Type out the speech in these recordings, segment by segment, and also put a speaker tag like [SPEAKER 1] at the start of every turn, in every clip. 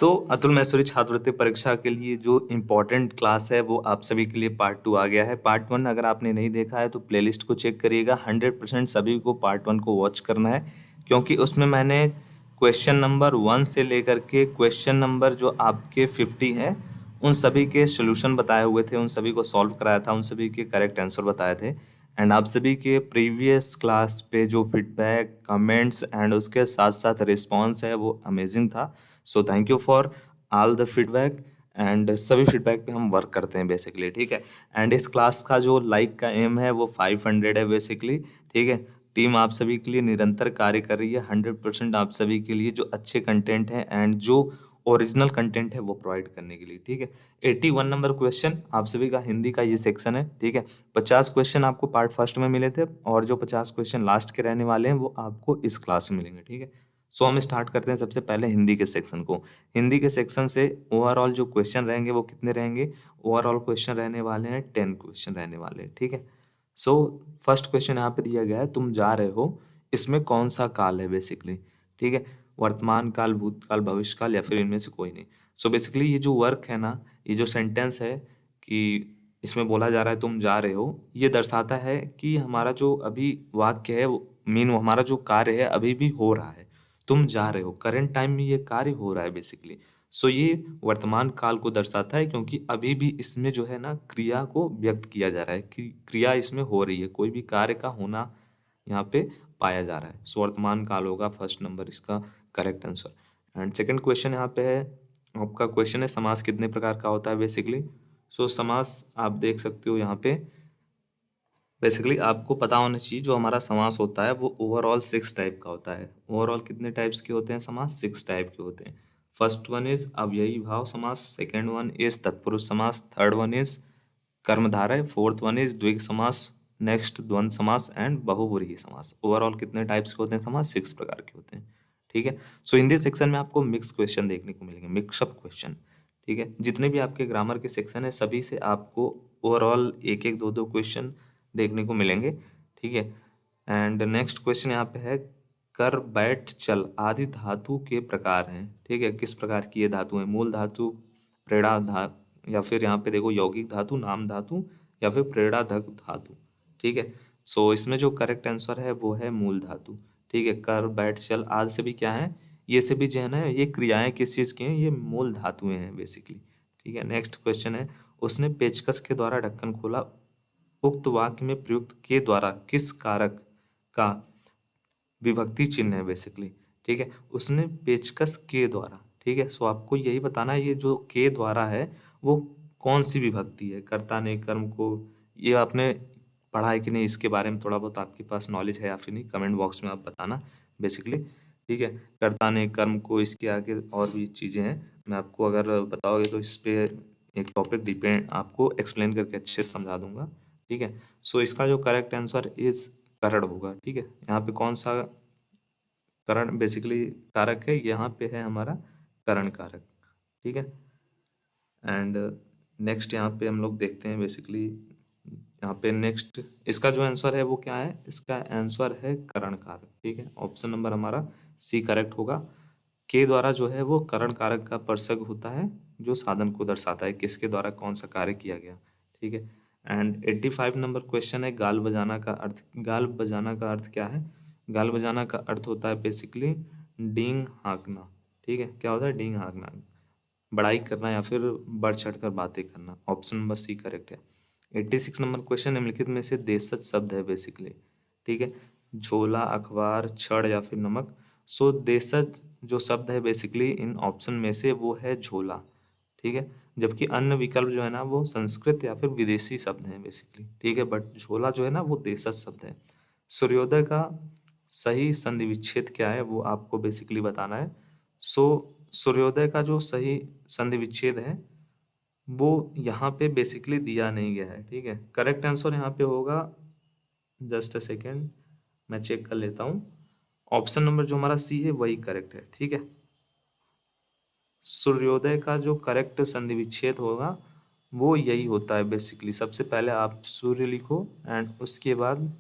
[SPEAKER 1] अतुल मैसूरी छात्रवृत्ति परीक्षा के लिए जो इम्पोर्टेंट क्लास है वो आप सभी के लिए पार्ट 2 आ गया है। पार्ट 1 अगर आपने नहीं देखा है तो प्लेलिस्ट को चेक करिएगा। 100% सभी को पार्ट 1 को वॉच करना है, क्योंकि उसमें मैंने क्वेश्चन नंबर 1 से लेकर के क्वेश्चन नंबर जो आपके 50 हैं उन सभी के सोल्यूशन बताए हुए थे, उन सभी को सॉल्व कराया था, उन सभी के करेक्ट आंसर बताए थे। एंड आप सभी के प्रीवियस क्लास पे जो फीडबैक, कमेंट्स एंड उसके साथ साथ रिस्पॉन्स है वो अमेजिंग था। So thank you for all the feedback. And सभी फीडबैक पे हम वर्क करते हैं बेसिकली, ठीक है। एंड इस क्लास का जो लाइक का एम है वो 500 है बेसिकली, ठीक है। टीम आप सभी के लिए निरंतर कार्य कर रही है। 100% आप सभी के लिए जो अच्छे कंटेंट हैं एंड जो ओरिजिनल कंटेंट है वो प्रोवाइड करने के लिए, ठीक है। 81 नंबर क्वेश्चन आप सभी का हिंदी का ये सेक्शन है, ठीक है। 50 क्वेश्चन आपको पार्ट फर्स्ट में मिले थे और जो 50 क्वेश्चन लास्ट के रहने वाले हैं वो आपको इस क्लास में मिलेंगे, ठीक है। हम स्टार्ट करते हैं सबसे पहले हिंदी के सेक्शन को। हिंदी के सेक्शन से ओवरऑल जो क्वेश्चन रहेंगे वो कितने रहेंगे? ओवरऑल क्वेश्चन रहने वाले हैं 10 क्वेश्चन रहने वाले हैं, ठीक है। सो फर्स्ट क्वेश्चन यहाँ पे दिया गया है, तुम जा रहे हो, इसमें कौन सा काल है बेसिकली, ठीक है। वर्तमान काल, भूतकाल, भविष्य काल या फिर इनमें से कोई नहीं। बेसिकली ये जो वर्क है ना, ये जो सेंटेंस है कि इसमें बोला जा रहा है तुम जा रहे हो, ये दर्शाता है कि हमारा जो अभी वाक्य है वो मीन हमारा जो कार्य है अभी भी हो रहा है। तुम जा रहे हो, करंट टाइम में ये कार्य हो रहा है बेसिकली। ये वर्तमान काल को दर्शाता है, क्योंकि अभी भी इसमें जो है ना क्रिया को व्यक्त किया जा रहा है कि क्रिया इसमें हो रही है, कोई भी कार्य का होना यहाँ पे पाया जा रहा है। वर्तमान काल होगा फर्स्ट नंबर इसका correct answer. And second question यहाँ पे है, आपका क्वेश्चन है समास कितने प्रकार का होता है बेसिकली। समास आप देख सकते हो यहाँ पे, बेसिकली आपको पता होना चाहिए जो हमारा समास होता है वो ओवरऑल 6 टाइप का होता है। ओवरऑल कितने टाइप्स के होते हैं समास? 6 टाइप के होते हैं। फर्स्ट वन इज अव्ययी भाव समास, सेकंड वन इज तत्पुरुष समास, थर्ड वन इज कर्मधारय, फोर्थ वन इज द्विग समास, नेक्स्ट द्वंद्व समास एंड बहुव्रीहि समास। ओवरऑल कितने टाइप्स के होते हैं समास? 6 प्रकार के होते हैं, ठीक है। हिंदी सेक्शन में आपको मिक्स क्वेश्चन देखने को मिलेंगे, मिक्सअप क्वेश्चन, ठीक है। जितने भी आपके ग्रामर के सेक्शन है सभी से आपको ओवरऑल एक एक दो दो क्वेश्चन देखने को मिलेंगे, ठीक है। एंड नेक्स्ट क्वेश्चन यहाँ पे है, कर, बैठ, चल आदि धातु के प्रकार हैं, ठीक है। किस प्रकार की ये धातु है? मूल धातु, प्रेरणा धातु, या फिर यहाँ पे देखो यौगिक धातु, नाम धातु, या फिर प्रेरणाधक धातु, ठीक है। इसमें जो करेक्ट आंसर है वो है मूल धातु, ठीक है। कर, बैठ, चल आदि से भी क्या है, ये से भी जो है ना ये क्रियाएं किस चीज की हैं? ये मूल धातुएं हैं बेसिकली, ठीक है। नेक्स्ट क्वेश्चन है, उसने पेचकस के द्वारा ढक्कन खोला, उक्त वाक्य में प्रयुक्त के द्वारा किस कारक का विभक्ति चिन्ह है बेसिकली, ठीक है। उसने पेचकस के द्वारा, ठीक है। आपको यही बताना है ये जो के द्वारा है वो कौन सी विभक्ति है। कर्ता ने कर्म को, ये आपने पढ़ा है कि नहीं, इसके बारे में थोड़ा बहुत आपके पास नॉलेज है या फिर नहीं, कमेंट बॉक्स में आप बताना बेसिकली, ठीक है। कर्ता ने कर्म को, इसके आगे और भी चीज़ें हैं, मैं आपको अगर बताओगे तो इस पे एक टॉपिक डिपेंड आपको एक्सप्लेन करके अच्छे से समझा दूंगा, ठीक है। इसका जो करेक्ट आंसर इज करण होगा, ठीक है। यहाँ पे कौन सा करण बेसिकली कारक है? यहाँ पे है हमारा करण कारक, ठीक है। एंड नेक्स्ट यहाँ पे हम लोग देखते हैं बेसिकली, यहाँ पे नेक्स्ट इसका जो आंसर है वो क्या है? इसका आंसर है करण कारक, ठीक है। ऑप्शन नंबर हमारा सी करेक्ट होगा। के द्वारा जो है वो करण कारक का प्रसंग होता है जो साधन को दर्शाता है, किसके द्वारा कौन सा कार्य किया गया, ठीक है। एंड 85 नंबर क्वेश्चन है, गाल बजाना का अर्थ। गाल बजाना का अर्थ क्या है? गाल बजाना का अर्थ होता है बेसिकली डींग हाँकना, ठीक है। क्या होता है? डींग हाँकना, बड़ाई करना या फिर बढ़ चढ़ कर बातें करना। ऑप्शन नंबर सी करेक्ट है। 86 नंबर क्वेश्चन, निम्नलिखित में से देशज शब्द है बेसिकली, ठीक है। झोला, अखबार, छड़ या फिर नमक। देशज जो शब्द है बेसिकली इन ऑप्शन में से वो है झोला, ठीक है। जबकि अन्य विकल्प जो है ना वो संस्कृत या फिर विदेशी शब्द हैं बेसिकली, ठीक है। बट झोला जो है ना वो देशज शब्द है। सूर्योदय का सही संधि विच्छेद क्या है वो आपको बेसिकली बताना है। सूर्योदय का जो सही संधि विच्छेद है वो यहाँ पे बेसिकली दिया नहीं गया है, ठीक है। करेक्ट आंसर यहाँ पे होगा, जस्ट अ सेकेंड मैं चेक कर लेता हूँ। ऑप्शन नंबर जो हमारा सी है वही करेक्ट है, ठीक है। सूर्योदय का जो करेक्ट संधि विच्छेद होगा वो यही होता है बेसिकली। सबसे पहले आप सूर्य लिखो एंड उसके बाद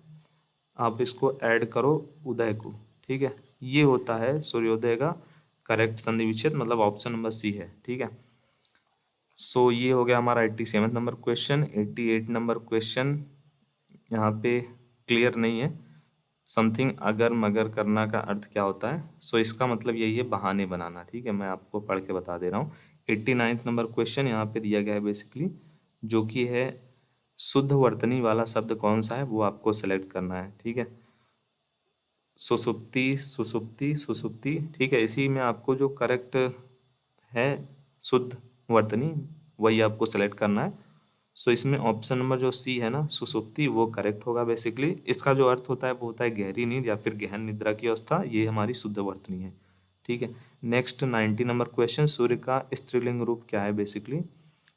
[SPEAKER 1] आप इसको ऐड करो उदय को, ठीक है। ये होता है सूर्योदय का करेक्ट संधि विच्छेद मतलब ऑप्शन नंबर सी है। ठीक है, सो ये हो गया हमारा 87 नंबर क्वेश्चन। 88 नंबर क्वेश्चन यहाँ पे क्लियर नहीं है। समथिंग अगर मगर करना का अर्थ क्या होता है? सो इसका मतलब यही है बहाने बनाना। ठीक है, मैं आपको पढ़ के बता दे रहा हूँ। 89 नंबर क्वेश्चन यहाँ पे दिया गया है बेसिकली, जो कि है शुद्ध वर्तनी वाला शब्द कौन सा है वो आपको सेलेक्ट करना है। ठीक है, सुसुप्ति सुसुप्ति सुसुप्ति। ठीक है, इसी में आपको जो करेक्ट है शुद्ध वर्तनी वही आपको सेलेक्ट करना है। सो इसमें ऑप्शन नंबर जो सी है ना सुसुप्ति वो करेक्ट होगा बेसिकली। इसका जो अर्थ होता है वो होता है गहरी नींद या फिर गहन निद्रा की अवस्था, ये हमारी शुद्ध वर्तनी है। ठीक है, नेक्स्ट 90 नंबर क्वेश्चन, सूर्य का स्त्रीलिंग रूप क्या है बेसिकली?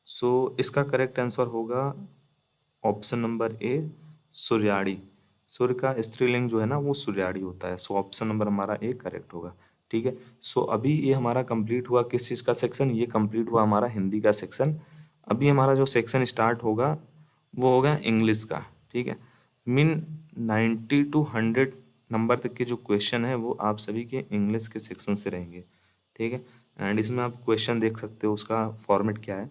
[SPEAKER 1] सो इसका करेक्ट आंसर होगा ऑप्शन नंबर ए सूर्याड़ी। सूर्य का स्त्रीलिंग जो है ना वो सूर्याड़ी होता है। सो ऑप्शन नंबर हमारा ए करेक्ट होगा। ठीक है, सो अभी ये हमारा कंप्लीट हुआ किस चीज़ का सेक्शन? ये कंप्लीट हुआ हमारा हिंदी का सेक्शन। अभी हमारा जो सेक्शन स्टार्ट होगा वो होगा इंग्लिश का। ठीक है, मीन 90 टू 100 नंबर तक के जो क्वेश्चन है वो आप सभी के इंग्लिश के सेक्शन से रहेंगे। ठीक है, एंड इसमें आप क्वेश्चन देख सकते हो, उसका फॉर्मेट क्या है।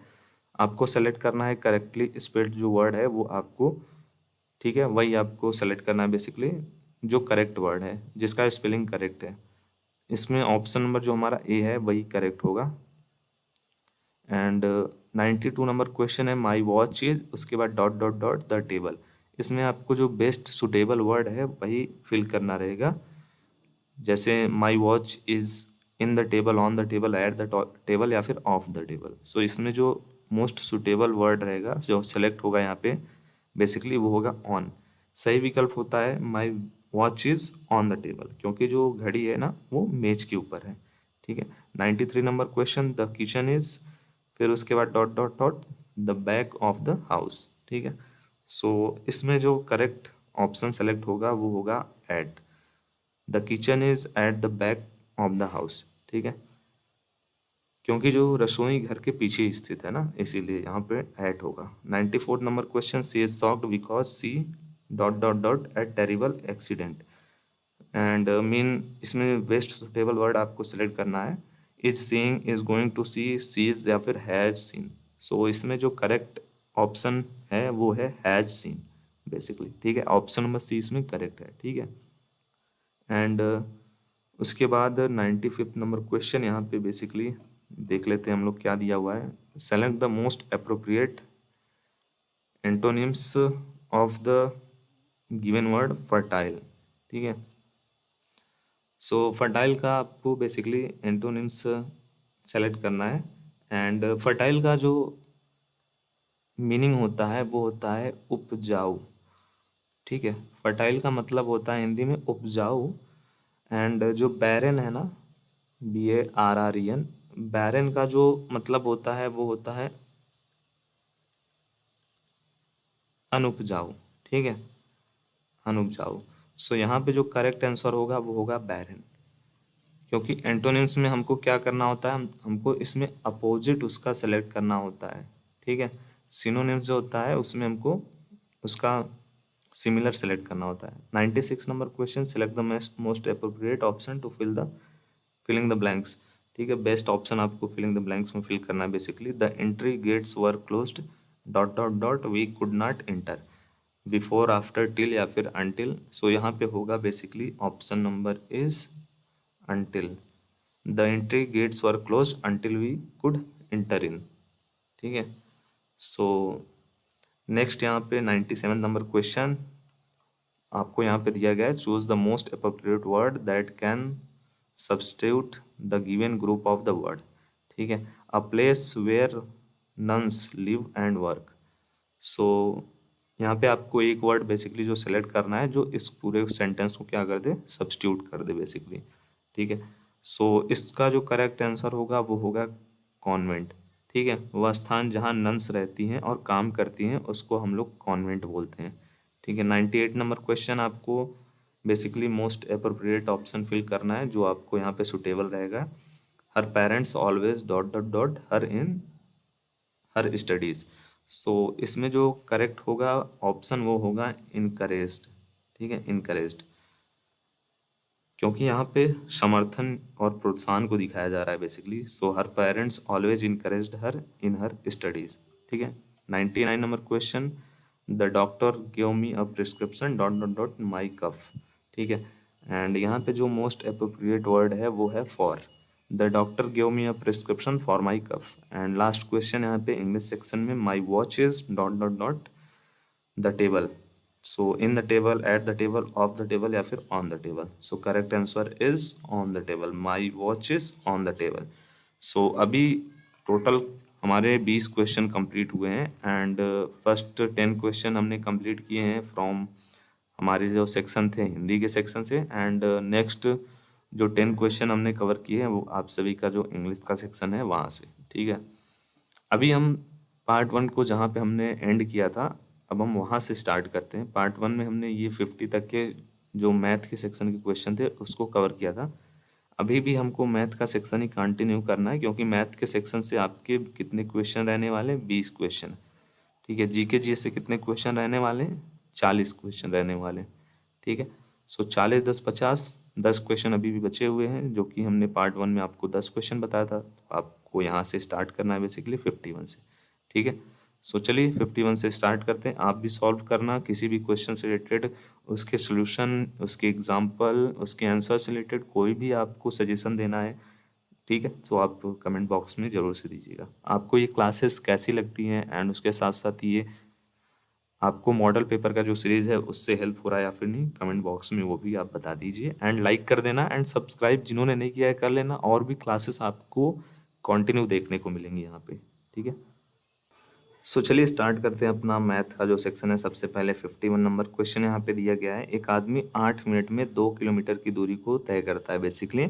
[SPEAKER 1] आपको सेलेक्ट करना है करेक्टली स्पेल्ड जो वर्ड है वो आपको, ठीक है, वही आपको सेलेक्ट करना है बेसिकली, जो करेक्ट वर्ड है जिसका स्पेलिंग करेक्ट है। इसमें ऑप्शन नंबर जो हमारा ए है वही करेक्ट होगा। एंड 92 नंबर क्वेश्चन है माई वॉच इज, उसके बाद dot dot dot the table. इसमें आपको जो बेस्ट सुटेबल वर्ड है वही फिल करना रहेगा। जैसे माई watch is in the table, on the table, at the table या फिर ऑफ द टेबल। सो इसमें जो मोस्ट सुटेबल वर्ड रहेगा जो सेलेक्ट होगा यहाँ पे बेसिकली वो होगा ऑन। सही विकल्प होता है माई watch is on the table, क्योंकि जो घड़ी है ना वो मेज के ऊपर है। ठीक है, 93 number question the kitchen is, फिर उसके बाद dot dot dot the back of the house. ठीक है, सो इसमें जो करेक्ट ऑप्शन सेलेक्ट होगा वो होगा at. The kitchen is at the back of the house. ठीक है, क्योंकि जो रसोई घर के पीछे ही स्थित है ना इसीलिए यहाँ पे एट होगा। 94 number question, she is shocked because she dot dot dot at terrible accident. And mean इसमें बेस्ट सुटेबल वर्ड आपको सेलेक्ट करना है is seeing, is going to see, sees या फिर हैज सीन। सो इसमें जो करेक्ट ऑप्शन है वो है हैज सीन बेसिकली। ठीक है, ऑप्शन नंबर सी इसमें करेक्ट है। ठीक है, एंड उसके बाद 95 नंबर क्वेश्चन यहाँ पे बेसिकली देख लेते हैं हम लोग क्या दिया हुआ है। Select the most appropriate antonyms of the given word fertile. ठीक है, सो फर्टाइल का आपको बेसिकली एंटोनिम्स सेलेक्ट करना है। एंड फर्टाइल का जो मीनिंग होता है वो होता है उपजाऊ। ठीक है, फर्टाइल का मतलब होता है हिंदी में उपजाऊ। एंड जो बैरन है ना, BARREN, बैरन का जो मतलब होता है वो होता है अनुपजाऊ। ठीक है, अनुपजाऊ। सो यहाँ पे जो करेक्ट आंसर होगा वो होगा बैरन, क्योंकि एंटोनिम्स में हमको क्या करना होता है, हमको इसमें अपोजिट उसका सेलेक्ट करना होता है। ठीक है, सिनोनिम्स जो होता है उसमें हमको उसका सिमिलर सेलेक्ट करना होता है। 96 number question, select the most appropriate option to filling the blanks. ठीक है, बेस्ट ऑप्शन आपको फिलिंग द ब्लैंक्स में फिल करना है basically. The entry gates were closed dot dot dot we could not enter, before, after, till या फिर until. So यहाँ पे होगा basically option number is until. The entry gates were closed until we could enter in. ठीक है, so next यहाँ पे 97 number question आपको यहाँ पे दिया गया है, choose the most appropriate word that can substitute the given group of the word. ठीक है, a place where nuns live and work. So यहाँ पे आपको एक वर्ड बेसिकली जो सेलेक्ट करना है जो इस पूरे सेंटेंस को क्या कर दे, सब्स्टिट्यूट कर दे बेसिकली। ठीक है, सो इसका जो करेक्ट आंसर होगा वो होगा कॉन्वेंट। ठीक है, वह स्थान जहाँ नन्स रहती हैं और काम करती हैं उसको हम लोग कॉन्वेंट बोलते हैं। ठीक है, 98 नंबर क्वेश्चन आपको basically most appropriate option fill करना है जो आपको यहाँ पे सुटेबल रहेगा। Her parents always dot dot dot her in her studies. So इसमें जो करेक्ट होगा ऑप्शन वो होगा इनकरेज्ड। ठीक है, इनकरेज्ड, क्योंकि यहाँ पे समर्थन और प्रोत्साहन को दिखाया जा रहा है basically. So her parents always encouraged her in her studies. ठीक है। 99 number question, the doctor give me a prescription dot dot dot my cough. ठीक है। एंड यहाँ पे जो मोस्ट अप्रोप्रिएट वर्ड है वो है for. The doctor give me a prescription for my cough. And last question यहाँ पे इंग्लिश सेक्शन में, my watch is dot dot dot the table. So in the table, at the table, of the table या फिर on the table. So correct answer is on the table, my watch is on the table. So अभी total हमारे 20 question complete हुए हैं and first 10 question हमने complete किए हैं from हमारे जो सेक्शन थे हिंदी के सेक्शन से। एंड नेक्स्ट जो 10 क्वेश्चन हमने कवर किए हैं वो आप सभी का जो इंग्लिश का सेक्शन है वहाँ से। ठीक है। अभी हम पार्ट 1 को जहाँ पे हमने एंड किया था, अब हम वहाँ से स्टार्ट करते हैं। पार्ट 1 में हमने ये 50 तक के जो मैथ के सेक्शन के क्वेश्चन थे उसको कवर किया था। अभी भी हमको मैथ का सेक्शन ही कंटिन्यू करना है, क्योंकि मैथ के सेक्शन से आपके कितने क्वेश्चन रहने वाले हैं, 20 क्वेश्चन। ठीक है। जीके जी से कितने क्वेश्चन रहने वाले हैं, 40 क्वेश्चन रहने वाले हैं। ठीक है। सो 40 10 50, 10 क्वेश्चन अभी भी बचे हुए हैं, जो कि हमने पार्ट 1 में आपको 10 क्वेश्चन बताया था। तो आपको यहाँ से स्टार्ट करना है बेसिकली 51 से। ठीक है। सो चलिए 51 से स्टार्ट करते हैं। आप भी सॉल्व करना किसी भी क्वेश्चन से रिलेटेड, उसके सोल्यूशन, उसके एग्जाम्पल, उसके आंसर से रिलेटेड कोई भी आपको सजेशन देना है। ठीक है। तो आप कमेंट बॉक्स में ज़रूर से दीजिएगा। आपको ये क्लासेस कैसी लगती हैं एंड उसके साथ साथ ये आपको मॉडल पेपर का जो सीरीज़ है उससे हेल्प हो रहा है या फिर नहीं, कमेंट बॉक्स में वो भी आप बता दीजिए। एंड लाइक कर देना एंड सब्सक्राइब जिन्होंने नहीं किया है कर लेना। और भी क्लासेस आपको कंटिन्यू देखने को मिलेंगी यहाँ पे। ठीक है। सो चलिए स्टार्ट करते हैं अपना मैथ का जो सेक्शन है। सबसे पहले 51 नंबर क्वेश्चन यहाँ पे दिया गया है। एक आदमी 8 मिनट में 2 किलोमीटर की दूरी को तय करता है। बेसिकली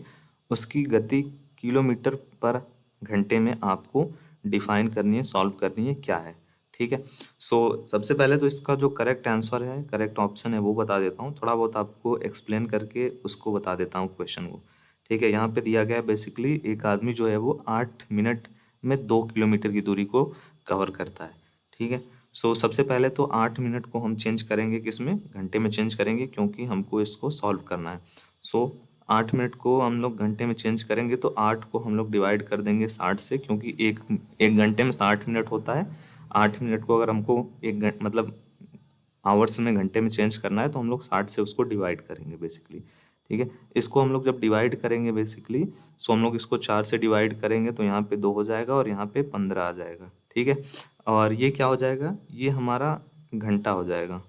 [SPEAKER 1] उसकी गति किलोमीटर पर घंटे में आपको डिफाइन करनी है, सॉल्व करनी है, क्या है। ठीक है। सो सबसे पहले तो इसका जो करेक्ट आंसर है, करेक्ट ऑप्शन है वो बता देता हूँ। थोड़ा बहुत आपको एक्सप्लेन करके उसको बता देता हूँ क्वेश्चन को। ठीक है। यहाँ पे दिया गया है बेसिकली एक आदमी जो है वो 8 मिनट में 2 किलोमीटर की दूरी को कवर करता है। ठीक है। सो सबसे पहले तो 8 मिनट को हम चेंज करेंगे किस में, घंटे में चेंज करेंगे, क्योंकि हमको इसको सॉल्व करना है। सो 8 मिनट को हम लोग घंटे में चेंज करेंगे तो 8 को हम लोग डिवाइड कर देंगे 60 से, क्योंकि एक घंटे में 60 मिनट होता है। 8 मिनट को अगर हमको मतलब आवर्स में घंटे में चेंज करना है तो हम लोग 60 से उसको डिवाइड करेंगे बेसिकली। ठीक है। इसको हम लोग जब डिवाइड करेंगे बेसिकली, सो हम लोग इसको 4 से डिवाइड करेंगे तो यहाँ पे 2 हो जाएगा और यहाँ पे 15 आ जाएगा। ठीक है। और ये क्या हो जाएगा, ये हमारा घंटा हो जाएगा।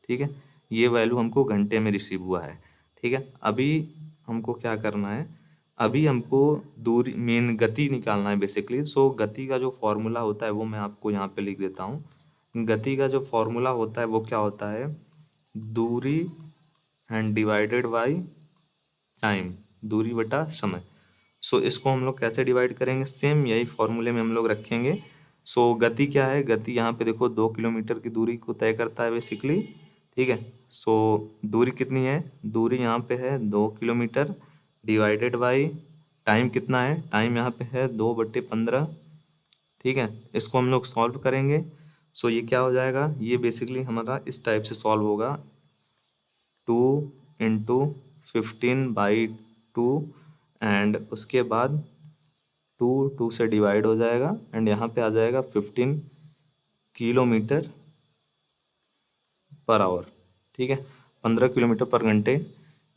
[SPEAKER 1] ठीक है। ये वैल्यू हमको घंटे में रिसीव हुआ है। ठीक है। अभी हमको क्या करना है, अभी हमको दूरी मेन गति निकालना है बेसिकली। सो गति का जो फॉर्मूला होता है वो मैं आपको यहाँ पे लिख देता हूँ। गति का जो फॉर्मूला होता है वो क्या होता है, दूरी एंड डिवाइडेड बाई टाइम, दूरी बटा समय। सो इसको हम लोग कैसे डिवाइड करेंगे, सेम यही फॉर्मूले में हम लोग रखेंगे। सो गति क्या है, गति यहाँ पे देखो 2 किलोमीटर की दूरी को तय करता है बेसिकली। ठीक है। सो दूरी कितनी है, दूरी यहाँ पे है 2 किलोमीटर डिवाइडेड बाई टाइम कितना है, टाइम यहाँ पे है 2/15। ठीक है। इसको हम लोग सॉल्व करेंगे। सो ये क्या हो जाएगा, ये बेसिकली हमारा इस टाइप से सॉल्व होगा, 2 इंटू 15/2 एंड उसके बाद 2 से डिवाइड हो जाएगा एंड यहाँ पे आ जाएगा 15 किलोमीटर पर आवर। ठीक है। 15 किलोमीटर पर घंटे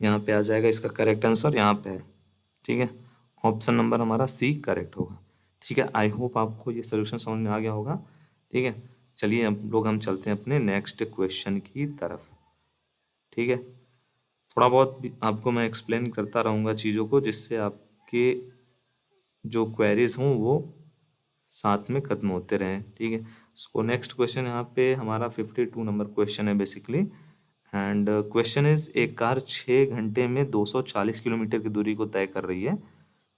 [SPEAKER 1] यहाँ पे आ जाएगा। इसका करेक्ट आंसर यहाँ पे है। ठीक है। ऑप्शन नंबर हमारा सी करेक्ट होगा। ठीक है। आई होप आपको ये सोल्यूशन समझ में आ गया होगा। ठीक है। चलिए हम चलते हैं अपने नेक्स्ट क्वेश्चन की तरफ। ठीक है। थोड़ा बहुत भी आपको मैं एक्सप्लेन करता रहूँगा चीज़ों को, जिससे आपके जो क्वेरीज हों वो साथ में खत्म होते रहें। ठीक है। सो नेक्स्ट क्वेश्चन यहाँ पे हमारा 52 नंबर क्वेश्चन है बेसिकली। एंड क्वेश्चन इज, एक कार 6 घंटे में 240 किलोमीटर की दूरी को तय कर रही है।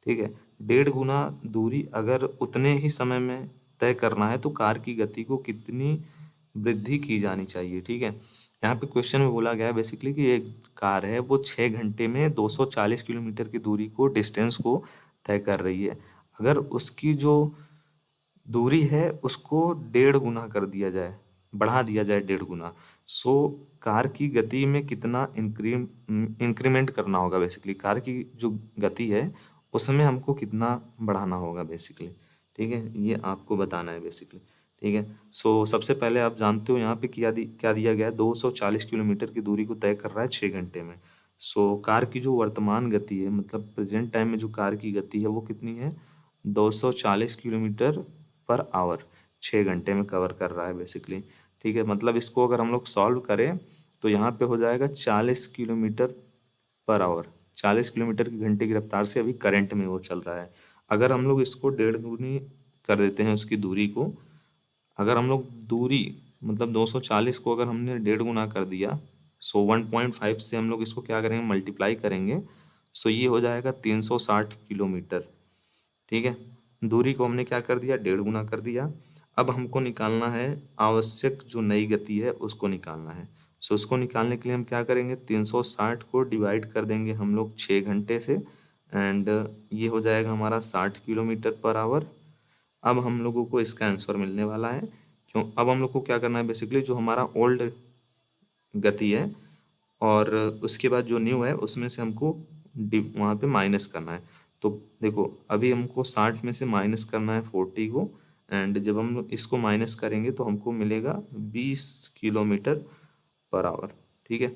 [SPEAKER 1] ठीक है। 1.5 गुना दूरी अगर उतने ही समय में तय करना है तो कार की गति को कितनी वृद्धि की जानी चाहिए। ठीक है। यहाँ पे क्वेश्चन में बोला गया है बेसिकली कि एक कार है वो 6 घंटे में 240 किलोमीटर की दूरी को, डिस्टेंस को तय कर रही है। अगर उसकी जो दूरी है उसको 1.5 गुना कर दिया जाए, बढ़ा दिया जाए 1.5 गुना। सो कार की गति में कितना इंक्रीमेंट करना होगा, बेसिकली कार की जो गति है उसमें हमको कितना बढ़ाना होगा बेसिकली। ठीक है, ये आपको बताना है बेसिकली। ठीक है, सो सबसे पहले आप जानते हो यहाँ पे क्या दिया गया है, 240 किलोमीटर की दूरी को तय कर रहा है 6 घंटे में। सो कार की जो वर्तमान गति है, मतलब प्रेजेंट टाइम में जो कार की गति है वो कितनी है, 240 किलोमीटर पर आवर 6 घंटे में कवर कर रहा है बेसिकली। ठीक है, मतलब इसको अगर हम लोग सॉल्व करें तो यहाँ पे हो जाएगा 40 किलोमीटर पर आवर, 40 किलोमीटर की घंटे की रफ्तार से अभी करंट में वो चल रहा है। अगर हम लोग इसको 1.5 गुनी कर देते हैं उसकी दूरी को, अगर हम लोग दूरी मतलब 240 को अगर हमने 1.5 गुना कर दिया, सो 1.5 से हम लोग इसको क्या करेंगे, मल्टीप्लाई करेंगे। सो ये हो जाएगा 360 किलोमीटर। ठीक है, दूरी को हमने क्या कर दिया, 1.5 गुना कर दिया। अब हमको निकालना है आवश्यक जो नई गति है उसको निकालना है। सो उसको निकालने के लिए हम क्या करेंगे, 360 को डिवाइड कर देंगे हम लोग 6 घंटे से, एंड ये हो जाएगा हमारा 60 किलोमीटर पर आवर। अब हम लोगों को इसका आंसर मिलने वाला है। क्यों, अब हम लोग को क्या करना है बेसिकली, जो हमारा ओल्ड गति है और उसके बाद जो न्यू है उसमें से हमको वहाँ पे माइनस करना है। तो देखो अभी हमको 60 में से माइनस करना है 40 को, एंड जब हम लोग इसको माइनस करेंगे तो हमको मिलेगा 20 किलोमीटर पर आवर। ठीक है,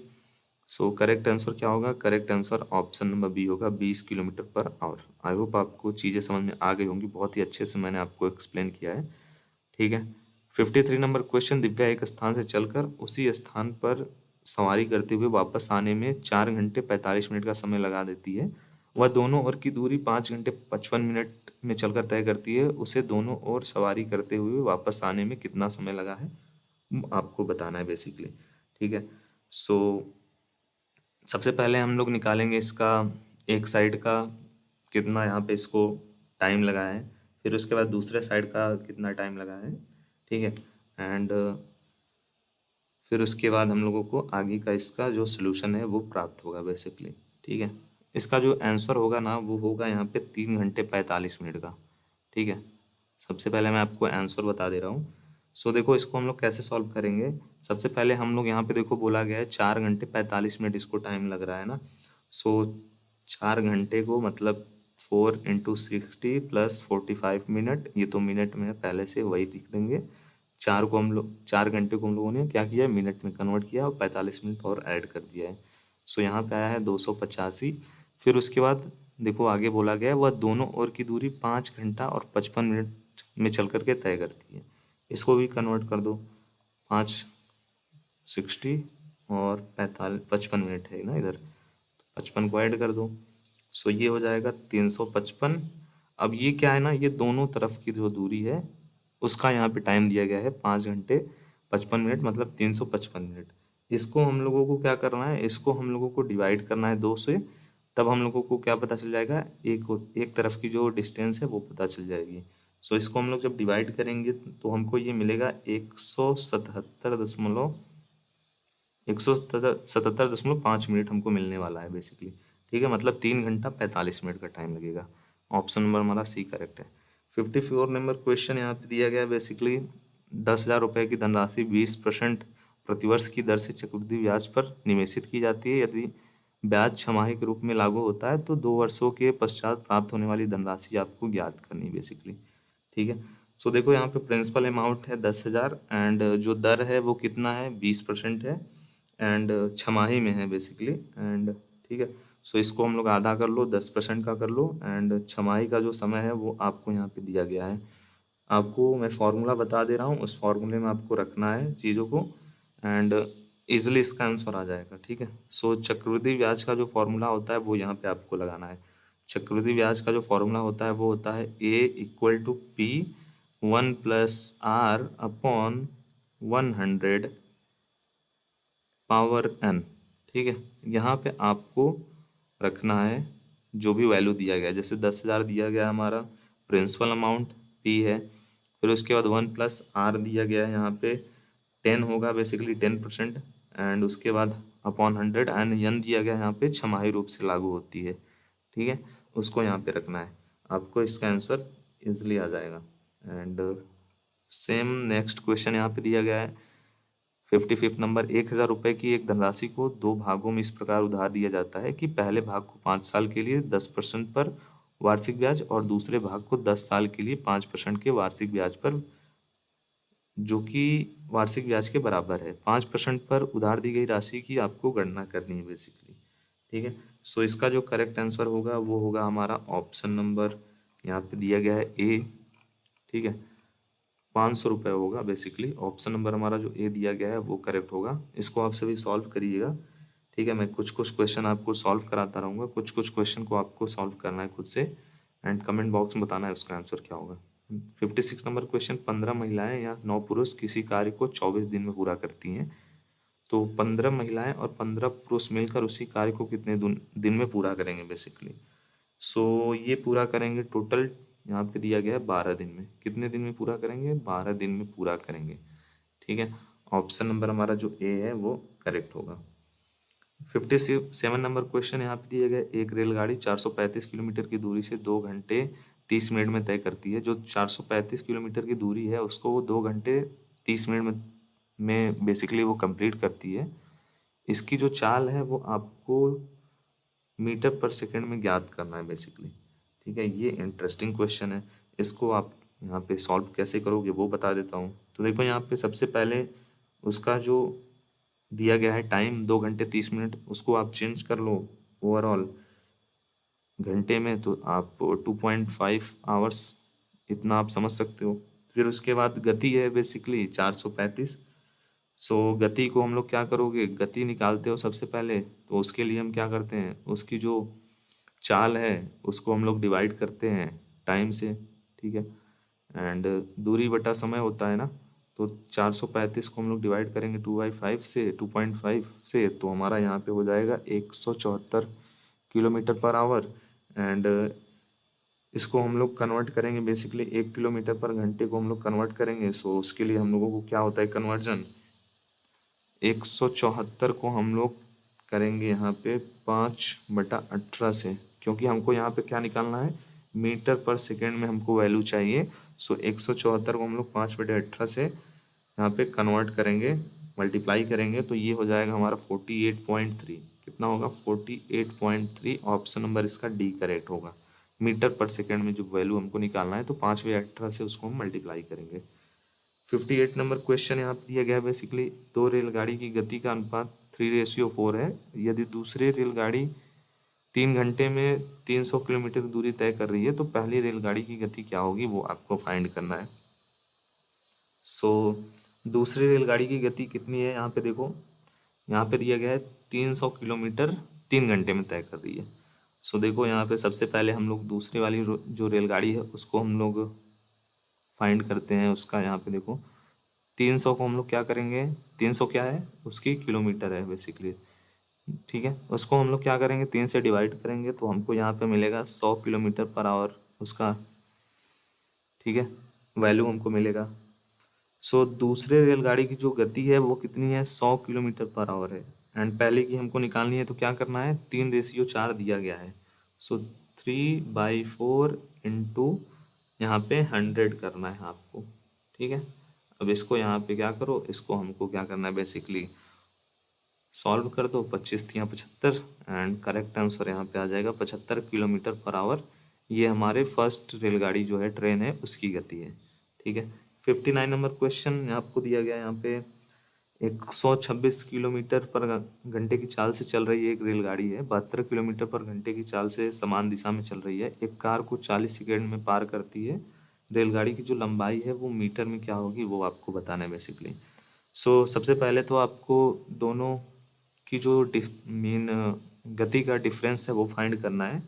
[SPEAKER 1] सो करेक्ट आंसर क्या होगा, correct answer option number B होगा, 20 kilometre per hour. I hope आपको चीज़ें समझ में आ गई होंगी, बहुत ही अच्छे से मैंने आपको एक्सप्लेन किया है। ठीक है, 53 नंबर क्वेश्चन, दिव्या एक स्थान से चलकर उसी स्थान पर सवारी करते हुए वापस आने में 4 घंटे 45 मिनट का समय लगा देती है। वह दोनों ओर की दूरी 5 घंटे 55 मिनट में चलकर तय करती है। उसे दोनों ओर सवारी करते हुए वापस आने में कितना समय लगा है, आपको बताना है बेसिकली। ठीक है, सो सबसे पहले हम लोग निकालेंगे इसका एक साइड का कितना यहाँ पे इसको टाइम लगा है, फिर उसके बाद दूसरे साइड का कितना टाइम लगा है। ठीक है, एंड फिर उसके बाद हम लोगों को आगे का इसका जो सोल्यूशन है वो प्राप्त होगा बेसिकली। ठीक है, इसका जो आंसर होगा ना वो होगा यहाँ पे 3 घंटे 45 मिनट का। ठीक है, सबसे पहले मैं आपको आंसर बता दे रहा हूँ। सो देखो इसको हम लोग कैसे सॉल्व करेंगे। सबसे पहले हम लोग यहाँ पे देखो बोला गया है 4 घंटे 45 मिनट इसको टाइम लग रहा है ना। सो 4 घंटे को मतलब 4 × 60 + 45 मिनट, ये तो मिनट में है पहले से, वही लिख देंगे। 4 घंटे को हम लोगों ने क्या किया, मिनट में कन्वर्ट किया और 45 मिनट और ऐड कर दिया है। सो यहाँ पे आया है 285। फिर उसके बाद देखो आगे बोला गया है वह दोनों ओर की दूरी 5 घंटा और 55 मिनट में चल करके तय करती है। इसको भी कन्वर्ट कर दो, 5 और 55 मिनट है ना इधर, 55 को ऐड कर दो। सो ये हो जाएगा 355। अब ये क्या है ना, ये दोनों तरफ की जो दूरी है उसका यहाँ पे टाइम दिया गया है 5 घंटे 55 मिनट, मतलब 355 मिनट। इसको हम लोगों को क्या करना है, इसको हम लोगों को डिवाइड करना है 2 से, तब हम लोगों को क्या पता चल जाएगा, एक तरफ की जो डिस्टेंस है वो पता चल जाएगी। सो इसको हम लोग जब डिवाइड करेंगे तो हमको ये मिलेगा 177.5 मिनट हमको मिलने वाला है बेसिकली। ठीक है, मतलब 3 घंटा 45 मिनट का टाइम लगेगा। ऑप्शन नंबर हमारा सी करेक्ट है। 54 नंबर क्वेश्चन यहाँ पे दिया गया है बेसिकली, 10,000 रुपये की धनराशि 20% प्रतिवर्ष की दर से चक्रवृद्धि ब्याज पर निवेशित की जाती है। यदि ब्याज छमाही के रूप में लागू होता है तो 2 वर्षों के पश्चात प्राप्त होने वाली धनराशि आपको ज्ञात करनी है बेसिकली। ठीक है, सो देखो यहाँ पे प्रिंसिपल अमाउंट है 10,000, एंड जो दर है वो कितना है, 20% है, एंड छमाही में है बेसिकली। एंड ठीक है, सो इसको हम लोग आधा कर लो, 10% का कर लो, एंड छमाही का जो समय है वो आपको यहाँ पे दिया गया है। आपको मैं फार्मूला बता दे रहा हूँ, उस फार्मूले में आपको रखना है चीज़ों को, एंड इजिली इसका आंसर आ जाएगा। ठीक है, सो चक्रवृद्धि ब्याज का जो फार्मूला होता है वो यहाँ पे आपको लगाना है। चक्रवृद्धि ब्याज का जो फार्मूला होता है वो होता है A = P1 + R/100 power n। ठीक है, यहाँ पे आपको रखना है जो भी वैल्यू दिया गया है, जैसे 10,000 दिया गया हमारा, प्रिंसिपल अमाउंट P है, फिर उसके बाद 1 + R दिया गया है यहाँ पे 10 होगा बेसिकली 10%, एंड उसके बाद अपॉन 100, एंड n दिया गया है यहाँ पे छमाही रूप से लागू होती है। ठीक है, उसको यहाँ पे रखना है, आपको इसका आंसर इजली आ जाएगा। एंड सेम नेक्स्ट क्वेश्चन यहाँ पे दिया गया है 55 नंबर, 1,000 रुपये की एक धनराशि को 2 भागों में इस प्रकार उधार दिया जाता है कि पहले भाग को 5 साल के लिए 10% पर वार्षिक ब्याज और दूसरे भाग को 10 साल के लिए 5% के वार्षिक ब्याज पर, जो कि वार्षिक ब्याज के बराबर है। 5% पर उधार दी गई राशि की आपको गणना करनी है बेसिकली। ठीक है, सो इसका जो करेक्ट आंसर होगा वो होगा हमारा ऑप्शन नंबर, यहाँ पे दिया गया है ए। ठीक है, 500 रुपये होगा बेसिकली। ऑप्शन नंबर हमारा जो ए दिया गया है वो करेक्ट होगा। इसको आप सभी सॉल्व करिएगा। ठीक है, मैं कुछ कुछ क्वेश्चन आपको सॉल्व कराता रहूँगा, कुछ कुछ क्वेश्चन को आपको सॉल्व करना है खुद से एंड कमेंट बॉक्स में बताना है उसका आंसर क्या होगा। 56 नंबर क्वेश्चन, 15 महिलाएं या 9 पुरुष किसी कार्य को 24 दिन में पूरा करती हैं, तो 15 महिलाएं और 15 पुरुष मिलकर उसी कार्य को कितने दिन में पूरा करेंगे बेसिकली। सो ये पूरा करेंगे टोटल, यहाँ पे दिया गया है 12 दिन में। कितने दिन में पूरा करेंगे? 12 दिन में पूरा करेंगे। ठीक है, ऑप्शन नंबर हमारा जो ए है वो करेक्ट होगा। 57 नंबर क्वेश्चन यहाँ पे दिया गया, एक रेलगाड़ी 435 किलोमीटर की दूरी से 2 घंटे 30 मिनट में तय करती है। जो 435 किलोमीटर की दूरी है उसको वो 2 घंटे 30 मिनट में बेसिकली वो कंप्लीट करती है। इसकी जो चाल है वो आपको मीटर पर सेकंड में ज्ञात करना है बेसिकली। ठीक है, ये इंटरेस्टिंग क्वेश्चन है। इसको आप यहाँ पे सॉल्व कैसे करोगे वो बता देता हूँ। तो देखो यहाँ पे सबसे पहले उसका जो दिया गया है टाइम 2 घंटे 30 मिनट, उसको आप चेंज कर लो ओवरऑल घंटे में, तो आप 2.5 आवर्स इतना आप समझ सकते हो। फिर उसके बाद गति है बेसिकली 435। सो गति को हम लोग क्या करोगे, गति निकालते हो सबसे पहले, तो उसके लिए हम क्या करते हैं, उसकी जो चाल है उसको हम लोग डिवाइड करते हैं टाइम से। ठीक है, एंड दूरी बटा समय होता है ना, तो 435 को हम लोग डिवाइड करेंगे 2/5 से 2.5 से, तो हमारा यहाँ पे हो जाएगा 174 किलोमीटर पर आवर। एंड इसको हम लोग कन्वर्ट करेंगे बेसिकली 1 किलोमीटर पर घंटे को हम लोग कन्वर्ट करेंगे। सो उसके लिए हम लोगों को क्या होता है कन्वर्जन, 174 को हम लोग करेंगे यहाँ पे 5/18 से, क्योंकि हमको यहाँ पे क्या निकालना है, मीटर पर सेकेंड में हमको वैल्यू चाहिए। सो 174 को हम लोग 5/18 से यहाँ पे कन्वर्ट करेंगे, मल्टीप्लाई करेंगे, तो ये हो जाएगा हमारा 48.3। कितना होगा? 48.3। ऑप्शन नंबर इसका डी करेक्ट होगा। मीटर पर सेकेंड में जो वैल्यू हमको निकालना है, तो 5/18 से उसको हम मल्टीप्लाई करेंगे। 58 नंबर क्वेश्चन यहाँ पे दिया गया है बेसिकली, दो रेलगाड़ी की गति का अनुपात 3:4 है। यदि दूसरी रेलगाड़ी 3 घंटे में 300 किलोमीटर दूरी तय कर रही है, तो पहली रेलगाड़ी की गति क्या होगी वो आपको फाइंड करना है। सो दूसरी रेलगाड़ी की गति कितनी है, यहाँ पे देखो, यहाँ पे दिया गया है 300 किलोमीटर 3 घंटे में तय कर रही है। सो देखो यहाँ पे सबसे पहले हम लोग दूसरी वाली जो रेलगाड़ी है उसको हम लोग फाइंड करते हैं। उसका यहाँ पे देखो 300 को हम लोग क्या करेंगे, 300 क्या है, उसकी किलोमीटर है बेसिकली। ठीक है, उसको हम लोग क्या करेंगे, 3 से डिवाइड करेंगे, तो हमको यहाँ पे मिलेगा 100 किलोमीटर पर आवर उसका। ठीक है, वैल्यू हमको मिलेगा। सो दूसरे रेलगाड़ी की जो गति है वो कितनी है, 100 किलोमीटर पर आवर है। एंड पहले की हमको निकालनी है, तो क्या करना है, 3:4 दिया गया है। सो 3/4 इंटू यहाँ पे 100 करना है आपको। ठीक है, अब इसको यहाँ पे क्या करो, इसको हमको क्या करना है बेसिकली सॉल्व कर दो। 25×3 = 75 एंड करेक्ट आंसर यहाँ पे आ जाएगा 75 किलोमीटर पर आवर। ये हमारे फर्स्ट रेलगाड़ी जो है ट्रेन है उसकी गति है। ठीक है, 59 नंबर क्वेश्चन आपको दिया गया है यहाँ पे, 126 किलोमीटर पर घंटे की चाल से चल रही है एक रेलगाड़ी है, 72 किलोमीटर पर घंटे की चाल से समान दिशा में चल रही है, एक कार को 40 सेकेंड में पार करती है। रेलगाड़ी की जो लंबाई है वो मीटर में क्या होगी वो आपको बताना है बेसिकली। सो सबसे पहले तो आपको दोनों की जो मीन गति का डिफरेंस है वो फाइंड करना है।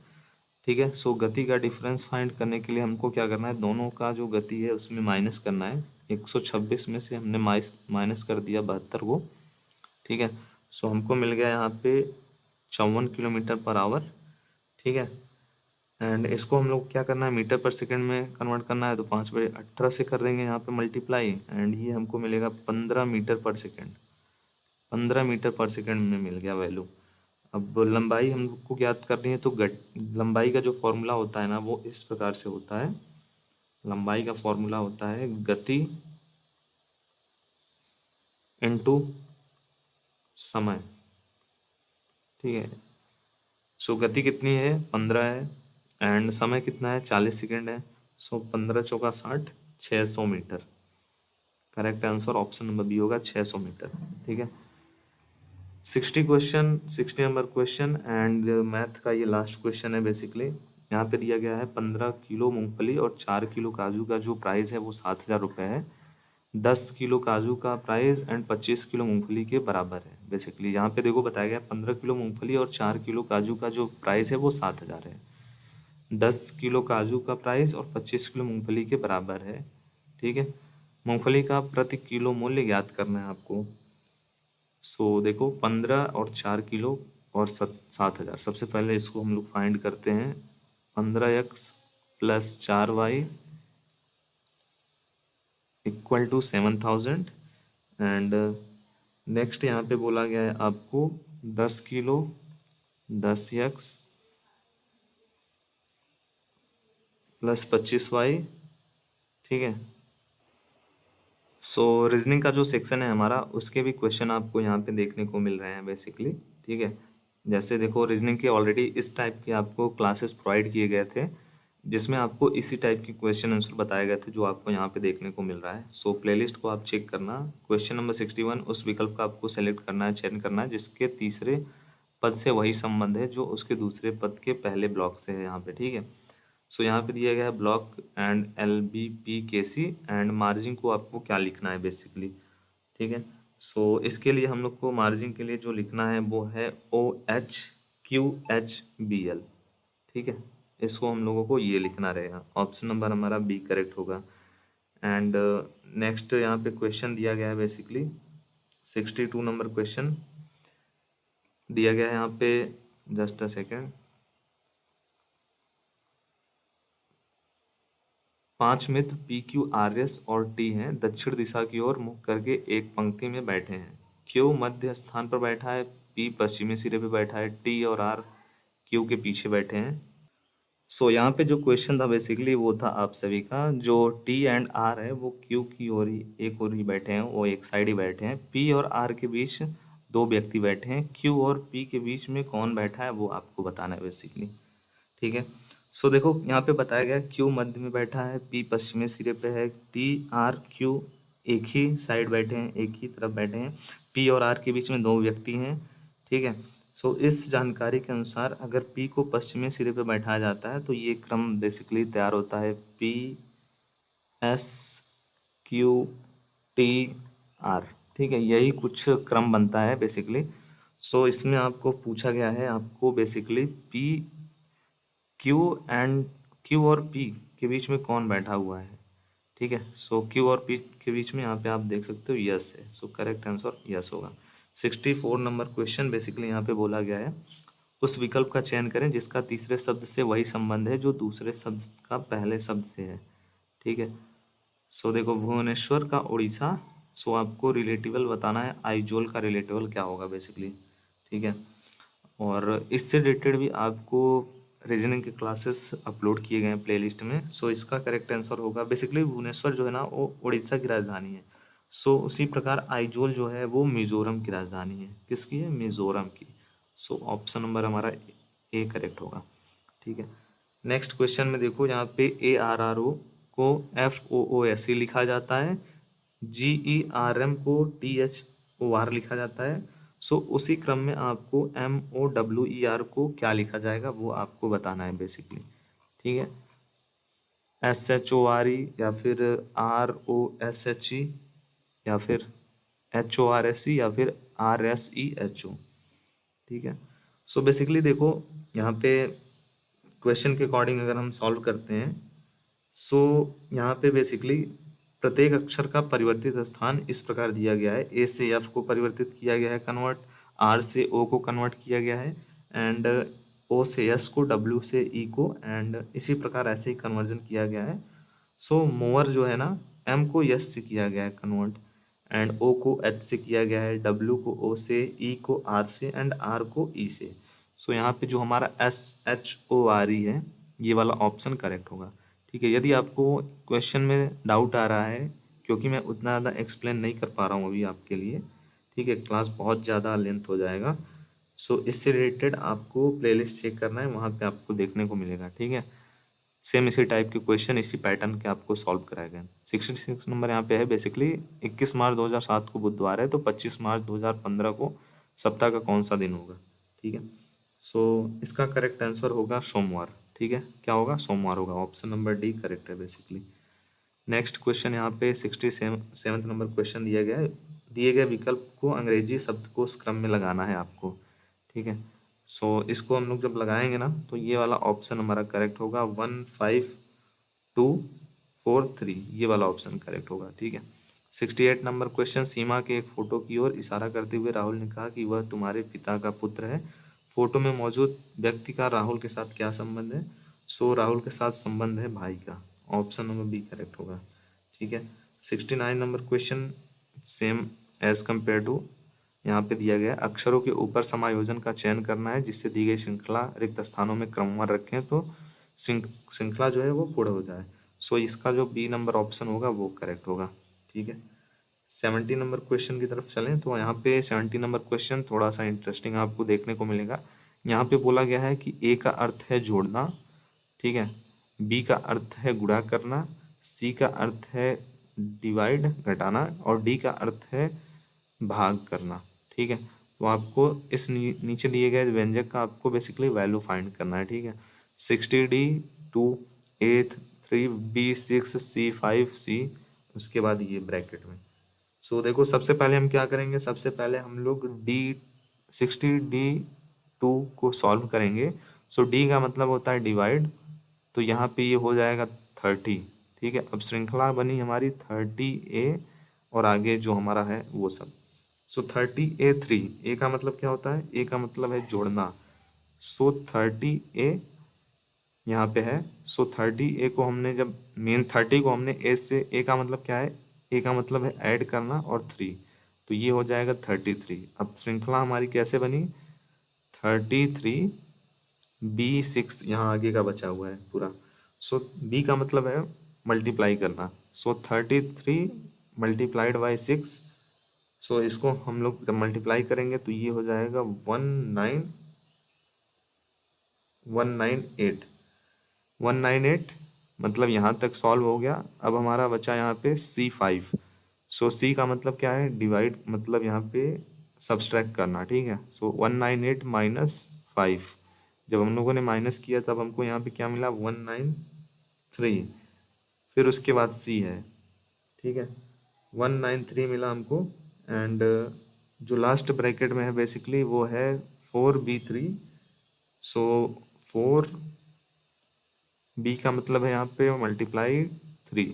[SPEAKER 1] ठीक है, सो गति का डिफरेंस फाइंड करने के लिए हमको क्या करना है, दोनों का जो गति है उसमें माइनस करना है। 126 में से हमने माइनस कर दिया 72 को। ठीक है, सो हमको मिल गया यहाँ पे 54 किलोमीटर पर आवर। ठीक है, एंड इसको हम लोग क्या करना है, मीटर पर सेकंड में कन्वर्ट करना है, तो 5/18 से कर देंगे यहाँ पे मल्टीप्लाई, एंड ये हमको मिलेगा 15 मीटर पर सेकेंड। 15 मीटर पर सेकेंड में मिल गया वैल्यू। अब लंबाई हमको ज्ञात करनी है, तो लंबाई का जो फॉर्मूला होता है ना वो इस प्रकार से होता है। लंबाई का फॉर्मूला होता है गति इनटू समय, ठीक है। सो गति कितनी है 15 है, एंड समय कितना है 40 सेकेंड है। सो 15 चौका 60, 600 metre. Correct answer option number B होगा 600 मीटर, ठीक है। 60 नंबर क्वेश्चन एंड मैथ का ये लास्ट क्वेश्चन है बेसिकली। यहाँ पे दिया गया है 15 किलो मूंगफली और 4 किलो काजू का जो प्राइस है वो 7,000 रुपये है। 10 किलो काजू का प्राइस एंड 25 किलो मूंगफली के बराबर है। बेसिकली यहाँ पे देखो बताया गया 15 किलो मूंगफली और 4 किलो काजू का जो प्राइस है वो 7,000 है। 10 किलो काजू का प्राइस और 25 किलो मूंगफली के बराबर है, ठीक है। मूंगफली का प्रति किलो मूल्य ज्ञात करना है आपको। सो देखो 15 और 4 किलो और 7,000। सबसे पहले इसको हम लोग फाइंड करते हैं। 15x plus 4y equal to 7,000 and next यहाँ पे बोला गया है आपको 10 किलो 10x प्लस 25y, ठीक है। सो रीजनिंग का जो सेक्शन है हमारा उसके भी क्वेश्चन आपको यहाँ पे देखने को मिल रहे हैं बेसिकली, ठीक है। जैसे देखो रीजनिंग के ऑलरेडी इस टाइप के आपको क्लासेस प्रोवाइड किए गए थे जिसमें आपको इसी टाइप के क्वेश्चन आंसर बताए गए थे जो आपको यहाँ पे देखने को मिल रहा है। सो प्लेलिस्ट को आप चेक करना। क्वेश्चन नंबर 61 उस विकल्प का आपको सेलेक्ट करना है, चयन करना है जिसके तीसरे पद से वही संबंध है जो उसके दूसरे पद के पहले ब्लॉक से है यहाँ पे, ठीक है। सो यहाँ पे दिया गया है block and LBPKC and margin को आपको क्या लिखना है बेसिकली, ठीक है। सो इसके लिए हम लोग को मार्जिन के लिए जो लिखना है वो है OHQHBL, ठीक है। इसको हम लोगों को ये लिखना रहेगा। ऑप्शन नंबर हमारा बी करेक्ट होगा। एंड नेक्स्ट यहाँ पे क्वेश्चन दिया गया है बेसिकली 62 नंबर क्वेश्चन दिया गया है यहाँ पे। Just a second. 5 Mitra PQRS और T हैं, दक्षिण दिशा की ओर मुख करके एक पंक्ति में बैठे हैं। Q मध्य स्थान पर बैठा है, P पश्चिमी सिरे पे बैठा है, T और R Q के पीछे बैठे हैं। सो यहाँ पे जो क्वेश्चन था बेसिकली वो था आप सभी का, जो T एंड R है वो Q की ओर ही एक ओर ही बैठे हैं, वो एक साइड ही बैठे हैं। P और R के बीच दो व्यक्ति बैठे हैं। Q और P के बीच में कौन बैठा है वो आपको बताना है बेसिकली, ठीक है। सो देखो यहाँ पे बताया गया Q मध्य में बैठा है, P पश्चिमी सिरे पे है, T R Q एक ही साइड बैठे हैं, एक ही तरफ बैठे हैं। P और R के बीच में दो व्यक्ति हैं, ठीक है। सो इस जानकारी के अनुसार अगर P को पश्चिमी सिरे पे बैठाया जाता है तो ये क्रम बेसिकली तैयार होता है P S Q T R, ठीक है। यही कुछ क्रम बनता है बेसिकली। सो इसमें आपको पूछा गया है आपको बेसिकली क्यू एंड क्यू और पी के बीच में कौन बैठा हुआ है, ठीक है। सो क्यू और पी के बीच में यहाँ पे आप देख सकते हो यस है। सो करेक्ट आंसर यस होगा। 64 नंबर क्वेश्चन बेसिकली यहाँ पे बोला गया है उस विकल्प का चयन करें जिसका तीसरे शब्द से वही संबंध है जो दूसरे शब्द का पहले शब्द से है, ठीक है। सो देखो भुवनेश्वर का उड़ीसा। सो आपको रिलेटिवल बताना है, आइजोल का रिलेटिवल क्या होगा बेसिकली, ठीक है। और इससे रिलेटेड भी आपको रीजनिंग के क्लासेस अपलोड किए गए हैं प्लेलिस्ट में। सो इसका करेक्ट आंसर होगा बेसिकली भुवनेश्वर जो है ना वो उड़ीसा की राजधानी है। सो उसी प्रकार आइजोल जो है वो मिजोरम की राजधानी है। किसकी है? मिजोरम की। सो ऑप्शन नंबर हमारा ए करेक्ट होगा, ठीक है। नेक्स्ट क्वेश्चन में देखो यहाँ पे ARRO को FOOSE लिखा जाता है, GERM को THOR लिखा जाता है। सो उसी क्रम में आपको MOWER को क्या लिखा जाएगा वो आपको बताना है बेसिकली, ठीक है। SHORE या फिर ROSHE या फिर HORSE या फिर RSEHO, ठीक है। सो बेसिकली देखो यहाँ पे क्वेश्चन के अकॉर्डिंग अगर हम सॉल्व करते हैं सो यहाँ पे बेसिकली प्रत्येक अक्षर का परिवर्तित स्थान इस प्रकार दिया गया है। A से F को परिवर्तित किया गया है कन्वर्ट, R से O को कन्वर्ट किया गया है एंड O से S को, W से E को एंड इसी प्रकार ऐसे ही कन्वर्जन किया गया है। सो मोअर जो है ना M को S से किया गया है कन्वर्ट एंड O को H से किया गया है, W को O से, E को R से एंड R को E से। सो यहाँ पे जो हमारा SHORE है ये वाला ऑप्शन करेक्ट होगा, ठीक है। यदि आपको क्वेश्चन में डाउट आ रहा है क्योंकि मैं उतना ज़्यादा एक्सप्लेन नहीं कर पा रहा हूँ अभी आपके लिए, ठीक है, क्लास बहुत ज़्यादा लेंथ हो जाएगा। सो इससे रिलेटेड आपको प्लेलिस्ट चेक करना है, वहाँ पे आपको देखने को मिलेगा, ठीक है। सेम इसी टाइप के क्वेश्चन इसी पैटर्न के आपको सॉल्व कराए गए। 66 नंबर यहाँ पे है बेसिकली 21 मार्च 2007 को बुधवार है, तो 25 मार्च 2015 को सप्ताह का कौन सा दिन होगा, ठीक है। सो इसका करेक्ट आंसर होगा सोमवार, ठीक है, क्या होगा, सोमवार होगा। ऑप्शन नंबर डी करेक्ट है बेसिकली। नेक्स्ट क्वेश्चन यहाँ पे 67 नंबर क्वेश्चन दिया गया है। दिए गए विकल्प को अंग्रेजी शब्दकोश क्रम में लगाना है आपको, ठीक है। सो इसको हम लोग जब लगाएंगे ना, तो ये वाला ऑप्शन हमारा करेक्ट होगा 15243, ये वाला ऑप्शन करेक्ट होगा, ठीक है। 68 नंबर क्वेश्चन, सीमा के एक फोटो की ओर इशारा करते हुए राहुल ने कहा कि वह तुम्हारे पिता का पुत्र है। फोटो में मौजूद व्यक्ति का राहुल के साथ क्या संबंध है? सो राहुल के साथ संबंध है भाई का। ऑप्शन नंबर बी करेक्ट होगा, ठीक है। 69 number question, same as compare to यहाँ पे दिया गया अक्षरों के ऊपर समायोजन का चयन करना है जिससे दी गई श्रृंखला रिक्त स्थानों में क्रमवार रखें तो श्रृंखला जो है वो पूर्ण हो जाए। सो इसका जो बी नंबर ऑप्शन होगा वो करेक्ट होगा, ठीक है। 70 नंबर क्वेश्चन की तरफ चलें तो यहाँ पे 70 नंबर क्वेश्चन थोड़ा सा इंटरेस्टिंग आपको देखने को मिलेगा। यहाँ पे बोला गया है कि ए का अर्थ है जोड़ना, ठीक है, बी का अर्थ है गुणा करना, सी का अर्थ है डिवाइड घटाना, और डी का अर्थ है भाग करना, ठीक है। तो आपको इस नीचे दिए गए व्यंजक का आपको बेसिकली वैल्यू फाइंड करना है, ठीक है। 60D 2 A 3 B 6 C 5 C, उसके बाद ये ब्रैकेट में। सो देखो सबसे पहले हम क्या करेंगे, सबसे पहले हम लोग D 60D 2 को सॉल्व करेंगे। सो D का मतलब होता है डिवाइड, तो यहाँ पे ये हो जाएगा 30, ठीक है। अब श्रृंखला बनी हमारी 30A और आगे जो हमारा है वो सब। सो 30A3, ए का मतलब क्या होता है, ए का मतलब है जोड़ना। सो 30A यहाँ पे है। सो 30A को हमने जब मेन 30 को हमने ए से, ए का मतलब क्या है, ए का मतलब है ऐड करना और 3, तो ये हो जाएगा 33। अब श्रृंखला हमारी कैसे बनी, 33B6 यहाँ आगे का बचा हुआ है पूरा। सो बी का मतलब है मल्टीप्लाई करना। सो 33 मल्टीप्लाइड बाई 6, सो इसको हम लोग जब मल्टीप्लाई करेंगे तो ये हो जाएगा 19198 मतलब यहाँ तक सॉल्व हो गया। अब हमारा बचा यहाँ पे C5। सो C का मतलब क्या है, डिवाइड, मतलब यहाँ पे सब्सट्रैक्ट करना, ठीक है। सो 198 माइनस 5, जब हम लोगों ने माइनस किया तब हमको यहाँ पे क्या मिला, 193, फिर उसके बाद C है, ठीक है, 193 मिला हमको। एंड जो लास्ट ब्रैकेट में है बेसिकली वो है 4B3। सो 4B का मतलब है यहाँ पे मल्टीप्लाई 3,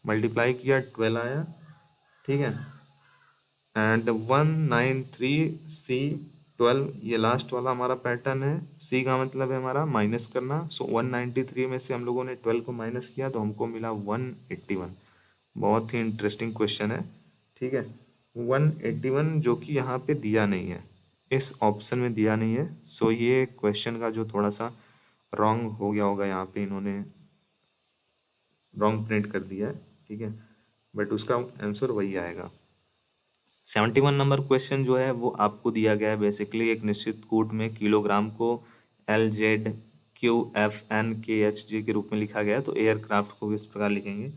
[SPEAKER 1] मल्टीप्लाई किया 12 आया, ठीक है। एंड 193C12, ये लास्ट वाला हमारा पैटर्न है। C का मतलब है हमारा माइनस करना। सो 193 में से हम लोगों ने 12 को माइनस किया तो हमको मिला 181। बहुत ही इंटरेस्टिंग क्वेश्चन है, ठीक है। 181 जो कि यहाँ पे दिया नहीं है, इस ऑप्शन में दिया नहीं है। सो ये क्वेश्चन का जो थोड़ा सा रॉन्ग हो गया होगा, यहाँ पे इन्होंने रॉन्ग प्रिंट कर दिया है, ठीक है, बट उसका आंसर वही आएगा। 71 नंबर क्वेश्चन जो है वो आपको दिया गया है बेसिकली एक निश्चित कूट में किलोग्राम को LZQFNKHG के रूप में लिखा गया है, तो एयरक्राफ्ट को किस प्रकार लिखेंगे।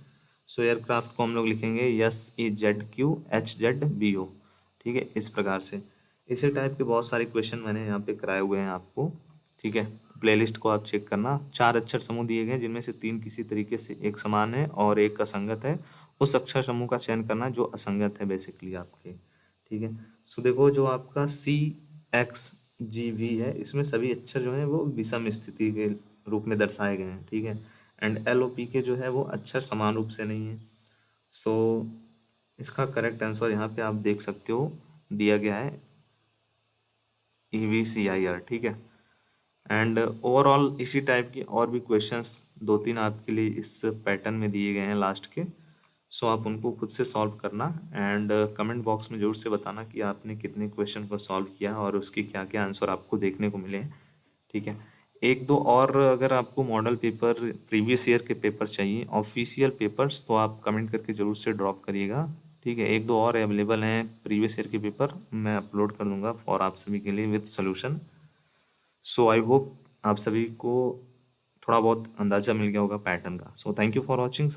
[SPEAKER 1] सो एयरक्राफ्ट को हम लोग लिखेंगे SEZQHZBO, ठीक है, इस प्रकार से। इसी टाइप के बहुत सारे क्वेश्चन मैंने यहाँ पे कराए हुए हैं आपको, ठीक है। प्लेलिस्ट को आप चेक करना। 4 अक्षर समूह दिए गए जिनमें से 3 किसी तरीके से एक समान है और एक असंगत है। उस अक्षर समूह का चयन करना जो असंगत है बेसिकली आपके, ठीक है। सो देखो जो आपका CXGV है, इसमें सभी अक्षर जो हैं वो विषम स्थिति के रूप में दर्शाए गए हैं, ठीक है। एंड LOP के जो है वो अक्षर समान रूप से नहीं है। सो इसका करेक्ट आंसर यहाँ पे आप देख सकते हो दिया गया है EVCIR, ठीक है। एंड ओवरऑल इसी टाइप की और भी क्वेश्चंस 2-3 आपके लिए इस पैटर्न में दिए गए हैं लास्ट के। सो आप उनको खुद से सॉल्व करना एंड कमेंट बॉक्स में ज़रूर से बताना कि आपने कितने क्वेश्चन को सॉल्व किया और उसके क्या क्या आंसर आपको देखने को मिले, ठीक है। एक दो और अगर आपको मॉडल पेपर प्रीवियस ईयर के पेपर चाहिए ऑफिशियल पेपर्स, तो आप कमेंट करके ज़रूर से ड्रॉप करिएगा। ठीक है, एक दो और अवेलेबल हैं प्रीवियस ईयर के पेपर, मैं अपलोड कर दूंगा फॉर आप सभी के लिए with solution. So I hope आप सभी को थोड़ा बहुत अंदाज़ा मिल गया होगा पैटर्न का। So thank you for watching. सब